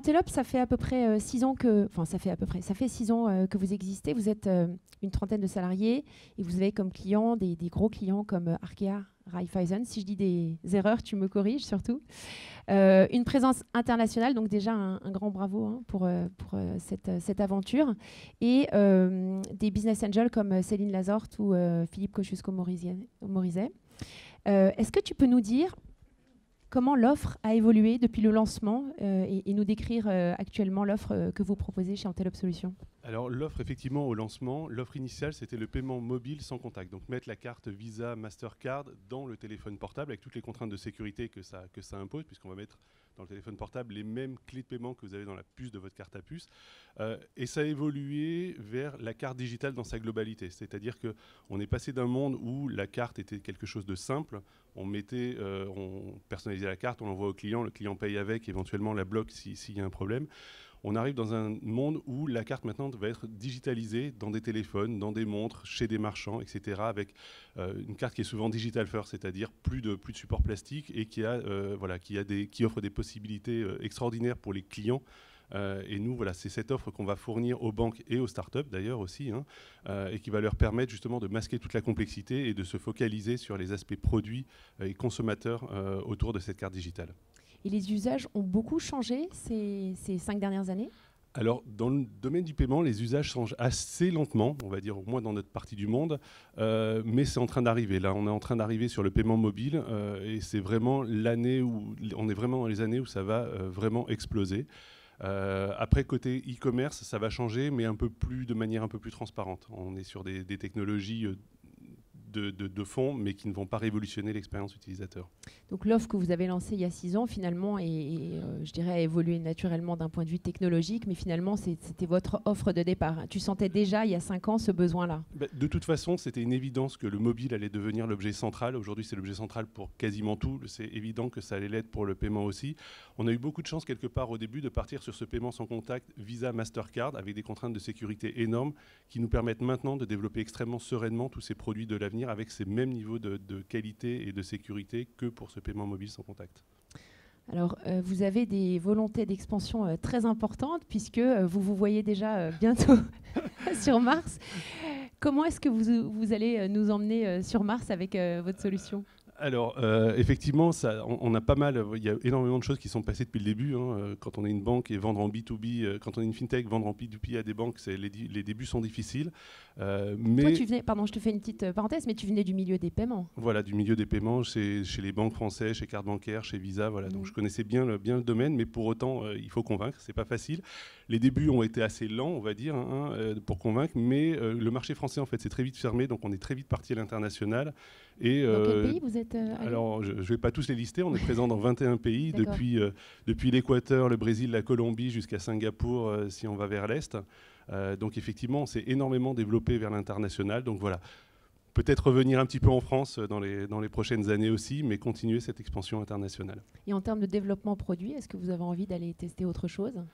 Antelope, ça fait à peu près 6 ans que... Enfin, ça fait 6 ans que vous existez. Vous êtes une trentaine de salariés et vous avez comme clients des gros clients comme Arkea, Raiffeisen. Si je dis des erreurs, tu me corriges surtout. Une présence internationale, donc déjà un grand bravo hein, pour cette aventure. Et des business angels comme Céline Lazorte ou Philippe Kosciusko-Morizet. Est-ce que tu peux nous dire comment l'offre a évolué depuis le lancement et nous décrire actuellement l'offre que vous proposez chez Antelope Solutions? Alors l'offre, effectivement, au lancement, l'offre initiale, c'était le paiement mobile sans contact. Donc mettre la carte Visa, Mastercard dans le téléphone portable avec toutes les contraintes de sécurité que ça impose, puisqu'on va mettre dans le téléphone portable les mêmes clés de paiement que vous avez dans la puce de votre carte à puce. Et ça a évolué vers la carte digitale dans sa globalité. C'est-à-dire qu'on est passé d'un monde où la carte était quelque chose de simple. On personnalisait la carte, on l'envoie au client, le client paye avec, éventuellement la bloque s'il y a un problème. On arrive dans un monde où la carte maintenant va être digitalisée dans des téléphones, dans des montres, chez des marchands, etc. Avec une carte qui est souvent digital first, c'est-à-dire plus de support plastique et qui offre des possibilités extraordinaires pour les clients. Et nous, voilà, c'est cette offre qu'on va fournir aux banques et aux startups d'ailleurs aussi, hein, et qui va leur permettre justement de masquer toute la complexité et de se focaliser sur les aspects produits et consommateurs autour de cette carte digitale. Et les usages ont beaucoup changé ces 5 dernières années? Alors, dans le domaine du paiement, les usages changent assez lentement, on va dire au moins dans notre partie du monde, mais c'est en train d'arriver. Là, on est en train d'arriver sur le paiement mobile et c'est vraiment on est vraiment dans les années où ça va vraiment exploser. Après, côté e-commerce, ça va changer, mais de manière un peu plus transparente. On est sur des technologies de fond, mais qui ne vont pas révolutionner l'expérience utilisateur. Donc l'offre que vous avez lancée il y a 6 ans, finalement, je dirais, a évolué naturellement d'un point de vue technologique, mais finalement, c'était votre offre de départ. Tu sentais déjà, il y a 5 ans, ce besoin-là? De toute façon, c'était une évidence que le mobile allait devenir l'objet central. Aujourd'hui, c'est l'objet central pour quasiment tout. C'est évident que ça allait l'être pour le paiement aussi. On a eu beaucoup de chance, quelque part, au début, de partir sur ce paiement sans contact Visa, Mastercard, avec des contraintes de sécurité énormes, qui nous permettent maintenant de développer extrêmement sereinement tous ces produits de l'avenir, avec ces mêmes niveaux de qualité et de sécurité que pour ce paiement mobile sans contact. Alors, vous avez des volontés d'expansion très importantes, puisque vous voyez déjà bientôt sur Mars. Comment est-ce que vous allez nous emmener sur Mars avec votre solution ? Alors, effectivement, on a pas mal. Il y a énormément de choses qui sont passées depuis le début. Hein. Quand on est une banque et vendre en B2B, quand on est une fintech, vendre en B2B à des banques, les débuts sont difficiles. Mais toi, tu venais, pardon, je te fais une petite parenthèse, mais tu venais du milieu des paiements. Voilà, du milieu des paiements, chez les banques françaises, chez Carte Bancaire, chez Visa. Voilà. Donc, je connaissais bien le domaine, mais pour autant, il faut convaincre. C'est pas facile. Les débuts ont été assez lents, on va dire, pour convaincre, mais le marché français, en fait, s'est très vite fermé. Donc, on est très vite parti à l'international. Et, dans quel pays vous êtes allé ? Alors, je ne vais pas tous les lister. On est présent dans 21 pays, depuis l'Équateur, le Brésil, la Colombie, jusqu'à Singapour, si on va vers l'Est. Donc, effectivement, on s'est énormément développé vers l'international. Donc, voilà. Peut-être revenir un petit peu en France dans les prochaines années aussi, mais continuer cette expansion internationale. Et en termes de développement produit, est-ce que vous avez envie d'aller tester autre chose ?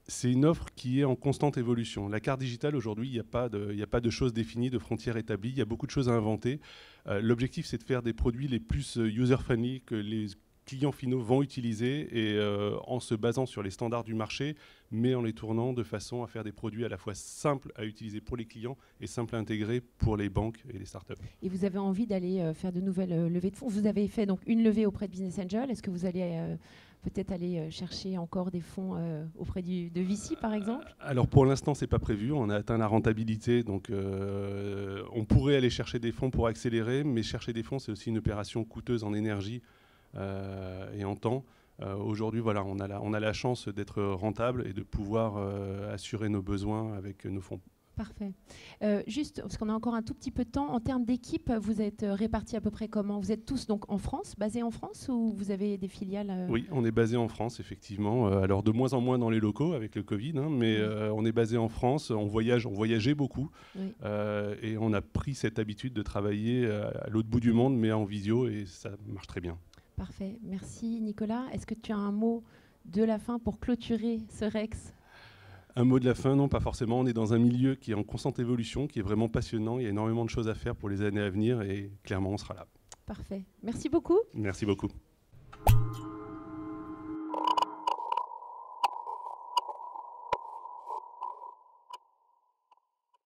C'est une offre qui est en constante évolution. La carte digitale, aujourd'hui, il n'y a pas de choses définies, de frontières établies. Il y a beaucoup de choses à inventer. L'objectif, c'est de faire des produits les plus user-friendly que les clients finaux vont utiliser et en se basant sur les standards du marché, mais en les tournant de façon à faire des produits à la fois simples à utiliser pour les clients et simples à intégrer pour les banques et les startups. Et vous avez envie d'aller faire de nouvelles levées de fonds. Vous avez fait donc une levée auprès de Business Angel. Est-ce que vous allez peut-être aller chercher encore des fonds auprès de VC, par exemple ? Alors pour l'instant, ce n'est pas prévu. On a atteint la rentabilité, donc on pourrait aller chercher des fonds pour accélérer, mais chercher des fonds, c'est aussi une opération coûteuse en énergie et en temps. Aujourd'hui, voilà, on a la chance d'être rentable et de pouvoir assurer nos besoins avec nos fonds. Parfait. Juste, parce qu'on a encore un tout petit peu de temps, en termes d'équipe, vous êtes répartis à peu près comment ? Vous êtes tous donc en France, basés en France, ou vous avez des filiales Oui, on est basé en France, effectivement. Alors de moins en moins dans les locaux avec le Covid, hein, mais on est basé en France, on voyageait beaucoup, et on a pris cette habitude de travailler à l'autre bout du monde, mais en visio, et ça marche très bien. Parfait. Merci Nicolas. Est-ce que tu as un mot de la fin pour clôturer ce Rex ? Un mot de la fin, non, pas forcément. On est dans un milieu qui est en constante évolution, qui est vraiment passionnant. Il y a énormément de choses à faire pour les années à venir et clairement, on sera là. Parfait. Merci beaucoup. Merci beaucoup.